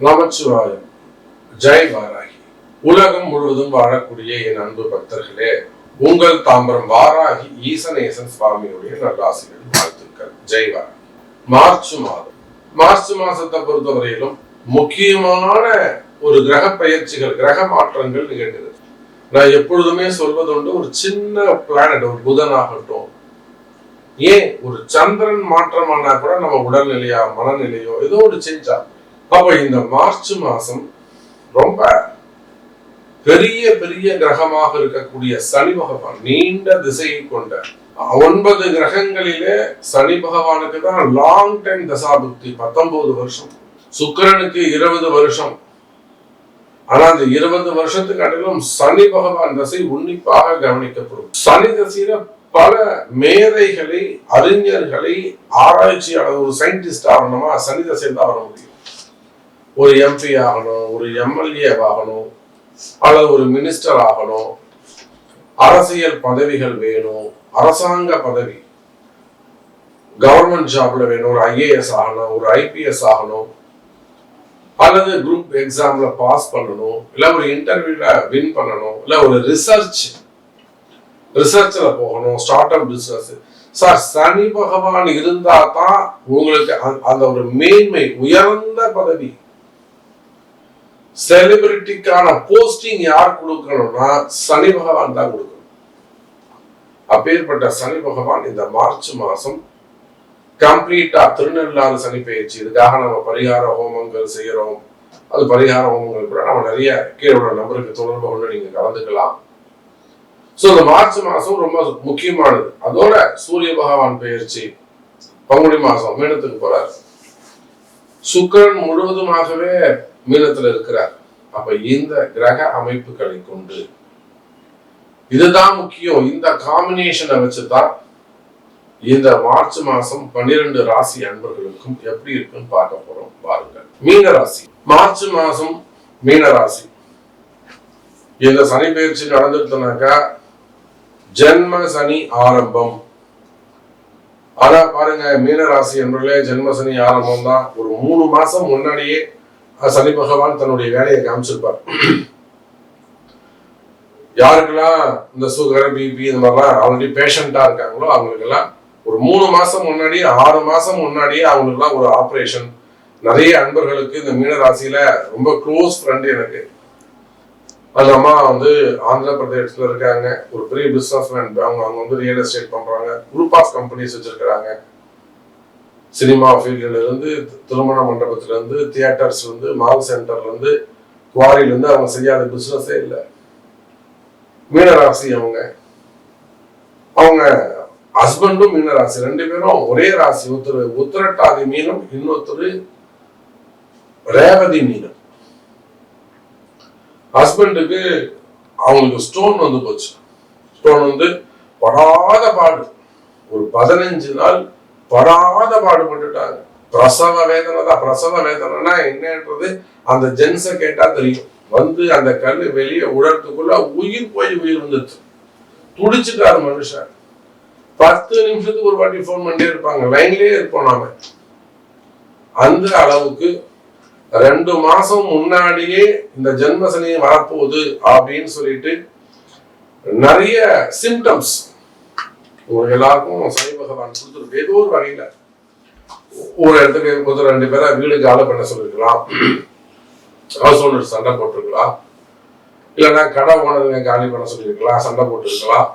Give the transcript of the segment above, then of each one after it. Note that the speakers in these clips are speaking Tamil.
நமச்சிவாயம். ஜெய் வாராகி. உலகம் முழுவதும் வாழக்கூடிய என் அன்பு பக்தர்களே, உங்கள் தாம்பரம் வாராகி ஈசனேசன் சுவாமியுடைய நல்லாசிகள் வாழ்த்துக்கள். ஜெய் வாராகி. மார்ச் மாசத்தை பொறுத்தவரையிலும் முக்கியமான ஒரு கிரக பயிற்சிகள், கிரக மாற்றங்கள் நிகழ்கிறது. நான் எப்பொழுதுமே சொல்வதுண்டு, ஒரு சின்ன பிளானட், ஒரு புதன் ஆகட்டும், ஏன் ஒரு சந்திரன் மாற்றமானா கூட நம்ம உடல்நிலையா மனநிலையோ ஏதோ ஒரு செஞ்சா. அப்ப இந்த மார்ச் மாசம் ரொம்ப பெரிய பெரிய கிரகமாக இருக்கக்கூடிய சனி பகவான், நீண்ட திசையை கொண்ட 9 கிரகங்களிலே சனி பகவானுக்கு தான் லாங் டைம் தசாபுக்தி, 19 வருஷம். சுக்கிரனுக்கு 20 வருஷம். ஆனா அந்த 20 வருஷத்துக்கு அடையிலும் சனி பகவான் தசை உன்னிப்பாக கவனிக்கப்படும். சனி தசையில பல மேதைகளை, அறிஞர்களை, ஆராய்ச்சியாளர், ஒரு சயின்டிஸ்ட் ஆகணுமா சனி தசையில் தான் வர முடியும். ஒரு எம்பி ஆகணும், ஒரு எம்எல்ஏ ஆகணும், அல்லது ஒரு மினிஸ்டர் ஆகணும், அரசியல் பதவிகள் வேணும், அரசாங்க பதவி, கவர்மெண்ட் ஜாப்ல வேணும், ஒரு ஐஏஎஸ் ஆகணும், ஒரு ஐபிஎஸ் ஆகணும், அல்லது குரூப் எக்ஸாம்ல பாஸ் பண்ணணும், இல்ல ஒரு இன்டர்வியூல வின் பண்ணணும், இல்ல ஒரு ரிசர்ச்ல போகணும், ஸ்டார்ட் அப் பிசினஸ். சார், சனி பகவான் இருந்தா தான் உங்களுக்கு அந்த ஒரு மேன்மை, உயர்ந்த பதவி, செலிபிரிட்டிக்கான போஸ்டிங் யார் கொடுக்கணும்னா சனி பகவான் தான் கொடுக்கணும். அப்பேற்பட்ட சனி பகவான் இந்த மார்ச் மாசம் கம்ப்ளீட்டா திருநள்ளாறு சனி பயிற்சி. இதுக்காக நம்ம பரிகார ஹோமங்கள் செய்யறோம். அது பரிகார ஹோமங்கள் கூட நம்ம நிறைய கீழே நம்பருக்கு தொடர்பு கொண்டு நீங்க கலந்துக்கலாம். சோ இந்த மார்ச் மாசம் ரொம்ப முக்கியமானது. அதோட சூரிய பகவான் பயிற்சி பங்குனி மாசம் மீனத்துக்கு போறார். சுக்கிரன் முழுவதுமாகவே மீனத்துல இருக்கிறார். அப்ப இந்த கிரக அமைப்புகளை கொண்டு, இதுதான் முக்கியம், இந்த காம்பினேஷனை வச்சுதான் இந்த மார்ச் மாசம் 12 ராசி அன்பர்களுக்கும் எப்படி இருக்குன்னு பார்க்க போறோம். பாருங்க. மீன ராசி. மார்ச் மாசம் மீன ராசி. இந்த சனி பயிற்சி நடந்துருச்சுனாக்கா ஜென்ம சனி ஆரம்பம். ஆனா பாருங்க, மீன ராசி என்பவர்களே, ஜென்ம சனி ஆரம்பம் தான். ஒரு 3 மாசம் முன்னாடியே சனி பகவான் தன்னுடைய வேலையை காமிச்சிருப்பார். யாருக்கெல்லாம் இந்த சுகர், பிபி இந்த மாதிரிலாம் ஆல்ரெடி பேஷண்டா இருக்காங்களோ அவங்களுக்கெல்லாம் ஒரு 3 மாசம் முன்னாடி, 6 மாசம் முன்னாடியே அவங்களுக்குலாம் ஒரு ஆபரேஷன். நிறைய அன்பர்களுக்கு இந்த மீன ராசியில ரொம்ப க்ளோஸ் ஃப்ரெண்ட் எனக்கு, அந்த அம்மா ஆந்திர பிரதேசத்துல இருக்காங்க. ஒரு பெரிய பிசினஸ் மேன். அவங்க ரியல் எஸ்டேட் பண்றாங்க, குரூப் ஆஃப் கம்பெனிஸ் வச்சிருக்கிறாங்க. சினிமா ஃபீல்டுல இருந்து, திருமண மண்டபத்துல இருந்து, தியேட்டர்ஸ்ல இருந்து, மால் சென்டர்ல இருந்து, குவாரில இருந்து அவங்க செய்யாத பிசினஸே இல்லை. மீனராசி. அவங்க ஹஸ்பண்டும் மீனராசி. 2 பேரும் ஒரே ராசி. ஒருத்தர் உத்திரட்டாதி மீனம், இன்னொருத்தர் ரேவதி மீனம். ஹஸ்பண்டுக்கு அவங்களுக்கு ஸ்டோன் போச்சு. ஸ்டோன் படாத பாடு. ஒரு 15 நாள் படாத பாடுபட்டுட்டாங்க. பிரசவ வேதனை தான். பிரசவ வேதனைனா என்னன்றது அந்த ஜென்ஸை கேட்டா தெரியும். அந்த கல்லு வெளியே உடறதுக்குள்ள உயிர் போய் உயிர் வந்துச்சு. துடிச்சுட்டாரு மனுஷன். 10 நிமிஷத்துக்கு ஒரு வாட்டி போன் பண்ணிட்டே இருப்பாங்க. லைன்லயே இருப்போம் நாம. அந்த அளவுக்கு 2 மாசம் முன்னாடியே இந்த ஜென்மசனி வரப்போகுது அப்படின்னு சொல்லிட்டு நிறைய சிம்டம்ஸ் உங்களுக்கு எல்லாருக்கும் சனி பகவான் கொடுத்துருக்கு. ஏதோ ஒரு வகையில ஒரு இடத்துக்கு 2 பேரை வீடு காலி பண்ண சொல்லிருக்கலாம், ஹவுஸ் ஓனர் சண்டை போட்டிருக்கலாம், இல்லைன்னா கடை ஓனருங்க காலி பண்ண சொல்லியிருக்கலாம், சண்டை போட்டிருக்கலாம்,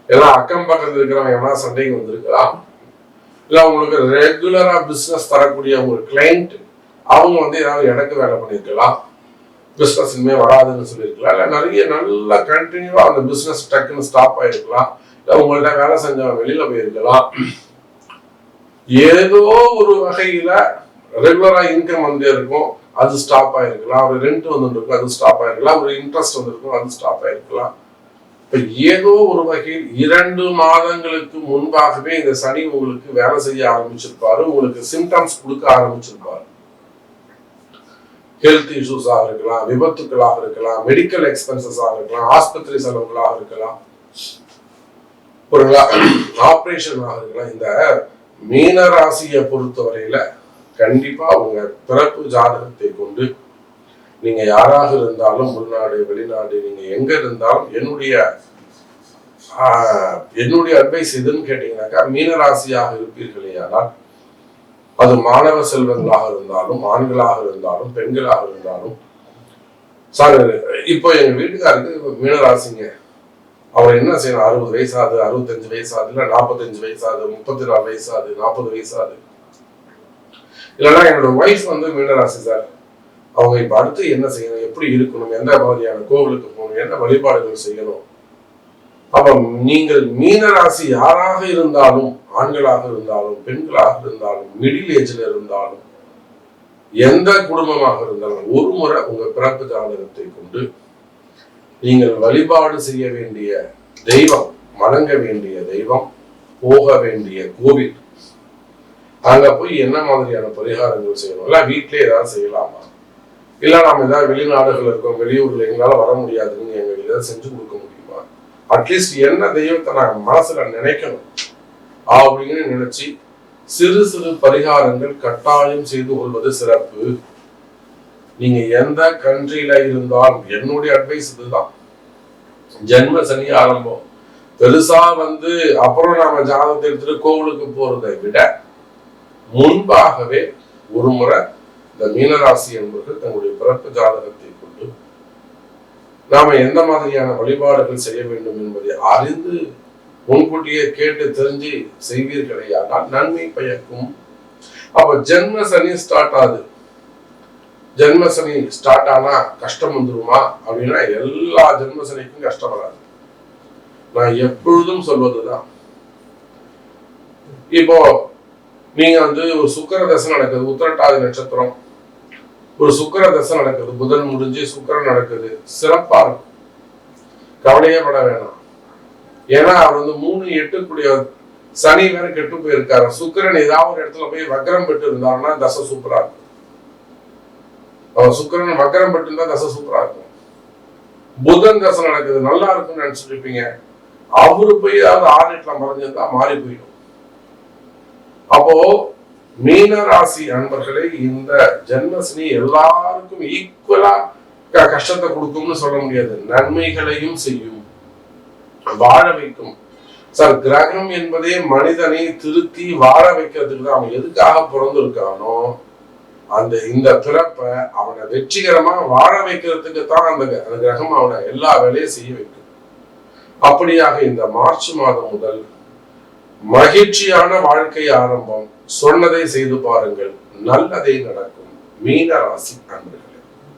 எல்லாம் அக்கம் பக்கத்தில் இருக்கிறவங்க எவ்வளோ சண்டைக்கு வந்திருக்கலாம், இல்லை உங்களுக்கு ரெகுலரா பிசினஸ் தரக்கூடிய ஒரு கிளைண்ட் அவங்க ஏதாவது இடக்கு வேலை பண்ணியிருக்கலாம், பிசினஸ் இனிமே வராதுன்னு சொல்லியிருக்கலாம், இல்லை நிறைய நல்லா கண்டினியூவா அந்த பிசினஸ் டக்குன்னு ஸ்டாப் ஆயிருக்கலாம், இல்லை உங்கள்ட்ட வேலை செஞ்சவங்க வெளியில போயிருக்கலாம். ஏதோ ஒரு வகையில ரெகுலரா இன்கம் இருக்கும், அது ஸ்டாப் ஆயிருக்கலாம். ஒரு ரெண்ட் வந்துருக்கும், அது ஸ்டாப் ஆயிருக்கலாம். ஒரு இன்ட்ரெஸ்ட் வந்திருக்கும், அது ஸ்டாப் ஆயிருக்கலாம். இப்ப ஏதோ ஒரு வகையில் 2 மாதங்களுக்கு முன்பாகவே இந்த சனி உங்களுக்கு வேலை செய்ய ஆரம்பிச்சிருப்பாரு. உங்களுக்கு சிம்டம்ஸ் கொடுக்க ஆரம்பிச்சிருப்பாரு. ஹெல்த் இஷ்யூஸாக இருக்கலாம், விபத்துக்களாக இருக்கலாம், மெடிக்கல் எக்ஸ்பென்சஸாக இருக்கலாம், ஆஸ்பத்திரி செலவுகளாக இருக்கலாம், ஆபரேஷனாக இருக்கலாம். இந்த மீன ராசியை பொறுத்தவரையில கண்டிப்பா உங்க பிறப்பு ஜாதகத்தை கொண்டு நீங்க யாராக இருந்தாலும், உள்நாடு வெளிநாடு நீங்க எங்க இருந்தாலும் என்னுடைய அட்வைஸ் எதுன்னு கேட்டீங்கன்னாக்கா, மீனராசியாக இருப்பீர்களே ஆனால் அது மாணவ செல்வங்களாக இருந்தாலும், ஆண்களாக இருந்தாலும், பெண்களாக இருந்தாலும். சார் இப்போ எங்க வீட்டுக்காருக்கு மீனராசிங்க, அவர் என்ன செய்யணும்? 60 வயசாது, 65 வயசாது, இல்ல 45 வயசாது, 34 வயசாது, 40 வயசாது, இல்லைன்னா என்னோட ஒய்ஃப் மீனராசி சார், அவங்க இப்ப அடுத்து என்ன செய்யணும், எப்படி இருக்கணும், எந்த மாதிரியான கோவிலுக்கு போகணும், என்ன வழிபாடுகள் செய்யணும். அப்ப நீங்கள் மீனராசி யாராக இருந்தாலும், ஆண்களாக இருந்தாலும், பெண்களாக இருந்தாலும், மிடில் ஏஜ்ல இருந்தாலும், எந்த குடும்பமாக இருந்தாலும், ஒரு முறை உங்க பிறப்பு ஜாதகத்தை கொண்டு நீங்கள் வழிபாடு செய்ய வேண்டிய தெய்வம், வணங்க வேண்டிய தெய்வம், போக வேண்டிய கோவில், அங்க போய் என்ன மாதிரியான பரிகாரங்கள் செய்யணும், இல்ல வீட்டிலே ஏதாவது செய்யலாமா, இல்ல நாம ஏதாவது வெளிநாடுகள் இருக்கோம், வெளியூர்ல எங்களால வர முடியாதுன்னு எங்களுக்கு ஏதாவது செஞ்சு கொடுக்க முடியுமா, அட்லீஸ்ட் என்ன தெய்வத்தை நாங்க மனசுல நினைக்கணும் அப்படின்னு நினைச்சு சிறு சிறு பரிகாரங்கள் கட்டாயம் செய்து கொள்வது சிறப்பு. நீங்க எந்த கண்ட்ரியில இருந்தாலும் என்னுடைய அட்வைஸ் இதுதான். ஜென்ம சனி ஆரம்பம் பெருசா அப்புறம் நாம ஜாதகத்தை எடுத்துட்டு கோவிலுக்கு போறதை விட முன்பாகவே ஒரு முறை இந்த மீனராசி என்பவர்கள் தங்களுடைய பிறப்பு ஜாதகத்தை கொண்டு நாம எந்த மாதிரியான வழிபாடுகள் செய்ய வேண்டும் என்பதை அறிந்து முன்கூட்டியே கேட்டு தெரிஞ்சு செய்வீர்களேயானால் நன்மை பயக்கும். அப்ப ஜென்ம சனி ஸ்டார்ட் ஆகுது. ஜென்ம சனி ஸ்டார்ட் ஆனா கஷ்டம் வந்துருமா அப்படின்னா, எல்லா ஜென்ம சனிக்கும் கஷ்டம் வராது. நான் எப்பொழுதும் சொல்வதுதான், இப்போ நீங்க ஒரு சுக்கிர தசை நடக்குது, உத்திரட்டாதி நட்சத்திரம், ஒரு சுக்கிர தசை நடக்குது, புதன் முடிஞ்சு சுக்கிரன் நடக்குது, சிறப்பா இருக்கும், கவலையே பட வேணாம். ஏன்னா அவர் 3-8 கூடிய சனி வேற கெட்டு போயிருக்காரு. சுக்கிரன் ஏதாவது ஒரு இடத்துல போய் வக்ரம் பெற்று இருந்தாருன்னா தசை சூப்பரா இருக்கும். அவர் சுக்கிரன் வக்ரம் பெற்று இருந்தா தசை சூப்பரா இருக்கும். புதன் தசை நடக்குது, நல்லா இருக்கும்னு நினைச்சிட்டு இருப்பீங்க, அவரு போய் ஏதாவது 6-8 மறைஞ்சிருந்தா மாறி போயிடும். அப்போ மீனராசி அன்பர்களை இந்த ஜென்மசனி எல்லாருக்கும் ஈக்குவலா கஷ்டத்தை கொடுக்கும்னு சொல்ல முடியாது, நன்மைகளையும் செய்யும், வாழ வைக்கும். சார் கிரகம் என்பதே மனிதனை திருத்தி வாழ வைக்கிறதுக்கு தான். அவன் எதுக்காக பிறந்திருக்கானோ இந்த பிறப்பை அவனை வெற்றிகரமா வாழ வைக்கிறதுக்கு தான் அந்த கிரகம் அவனை எல்லா வேலையும் செய்ய வைக்கும். அப்படியாக இந்த மார்ச் மாதம் முதல் மகிழ்ச்சியான வாழ்க்கை ஆரம்பம். சொன்னதை செய்து பாருங்கள், நல்லதே நடக்கும். மீன ராசி அன்பர்களே.